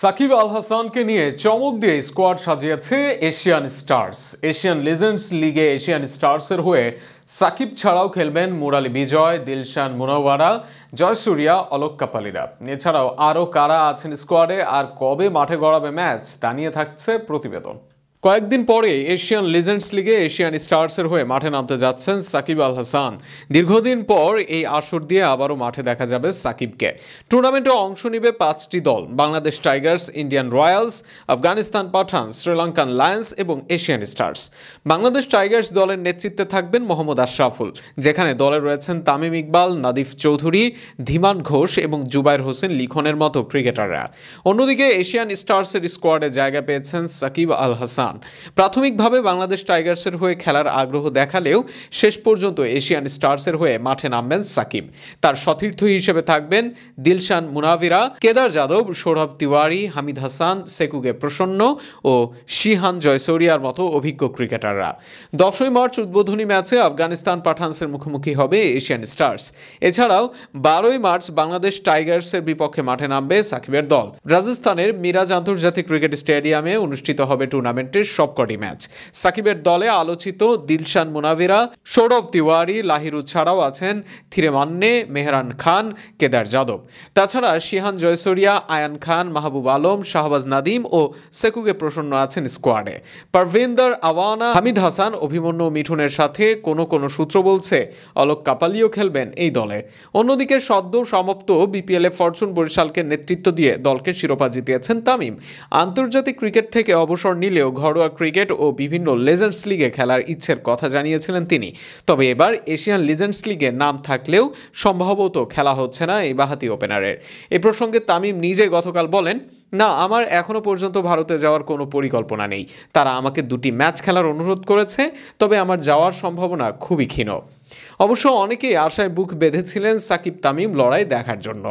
সাকিব আল হাসানকে নিয়ে চমক দিয়ে স্কোয়াড সাজিয়েছে এশিয়ান স্টার্স। এশিয়ান লিজেন্ডস লিগে এশিয়ান স্টার্সের হয়ে সাকিব ছাড়াও খেলবেন মুরালি বিজয়, দিলশান মুনাওয়ারা, জয়সূর্যা, অলোক কাপালিরা। এছাড়াও আরও কারা আছেন স্কোয়াডে আর কবে মাঠে গড়াবে ম্যাচ তা নিয়ে থাকছে প্রতিবেদন। কয়েকদিন পরে এশিয়ান লিজেন্ডস লিগে এশিয়ান স্টার্সের হয়ে মাঠে নামতে যাচ্ছেন সাকিব আল হাসান। দীর্ঘদিন পর এই আসর দিয়ে আবারও মাঠে দেখা যাবে সাকিবকে। টুর্নামেন্টে অংশ নেবে 5টি দল: Bangladesh Tigers, Indian Royals, Afghanistan Pathans, Sri Lankan Lions এবং এশিয়ান স্টার্স। বাংলাদেশ টাইগার্স দলের নেতৃত্বে থাকবেন মোহাম্মদ আশরাফুল, যেখানে দলে রয়েছেন তামিম ইকবাল, নাদিফ চৌধুরী, ধীমান ঘোষ এবং জুবায়ের হোসেন লিখনের মতো ক্রিকেটাররা। অন্যদিকে এশিয়ান স্টার্সের স্কোয়াডে জায়গা পেয়েছেন সাকিব আল হাসান। প্রাথমিকভাবে বাংলাদেশ টাইগার্সের হয়ে খেলার আগ্রহ দেখালেও শেষ পর্যন্ত এশিয়ান স্টার্সের হয়ে মাঠে নামবেন সাকিব। তার সতীর্থ হিসেবে থাকবেন দিলশান মুনাভিরা, কেদার যাদব, সৌরভ তিওয়ারি, হামিদ হাসান, সেকুগে প্রসন্ন ও শিহান জয়সৌরিয়ার মতো অভিজ্ঞ ক্রিকেটাররা। 10ই মার্চ উদ্বোধনী ম্যাচে আফগানিস্তান পাঠানসের মুখোমুখি হবে এশিয়ান স্টার্স। এছাড়াও 12ই মার্চ বাংলাদেশ টাইগার্সের বিপক্ষে মাঠে নামবে সাকিবের দল। রাজস্থানের মিরাজ আন্তর্জাতিক ক্রিকেট স্টেডিয়ামে অনুষ্ঠিত হবে টুর্নামেন্টের সবকটি ম্যাচ। সাকিবের দলে আলোচিত দিলশান মুনাভিরা, সৌরভ তিওয়ারি, লাহিরু ছাড়াও আছেন থিরেমান্নে, মেহরান খান, কেদার যাদব। তাছাড়া শিহান জয়সূরিয়া, আয়ান খান, মাহবুব আলম, শাহবাজ নাদিম ও সেকুগে প্রসন্ন আছেন স্কোয়াডে। পারভিন্দর আওয়ানা, হামিদ হাসান, অভিমন্যু মিঠুনের সাথে কোনো সূত্র বলছে অলোক কাপালিও খেলবেন এই দলে। অন্যদিকে সদ্য সমাপ্ত বিপিএলে ফরচুন বরিশালকে নেতৃত্ব দিয়ে দলকে শিরোপা জিতিয়েছেন তামিম। আন্তর্জাতিক ক্রিকেট থেকে অবসর নিলেও ঘরোয়া ক্রিকেট ও বিভিন্ন লেজেন্ডস লিগে খেলার ইচ্ছের কথা জানিয়েছিলেন তিনি। তবে এবার এশিয়ান লিজেন্ডস লিগে নাম থাকলেও সম্ভবত খেলা হচ্ছে না এই বাঁহাতি ওপেনারের। এ প্রসঙ্গে তামিম নিজে গতকাল বলেন, না, আমার এখনও পর্যন্ত ভারতে যাওয়ার কোনো পরিকল্পনা নেই। তারা আমাকে 2টি ম্যাচ খেলার অনুরোধ করেছে, তবে আমার যাওয়ার সম্ভাবনা খুবই ক্ষীণ। অবশ্য অনেকেই আশায় বুক বেঁধেছিলেন সাকিব তামিম লড়াই দেখার জন্য।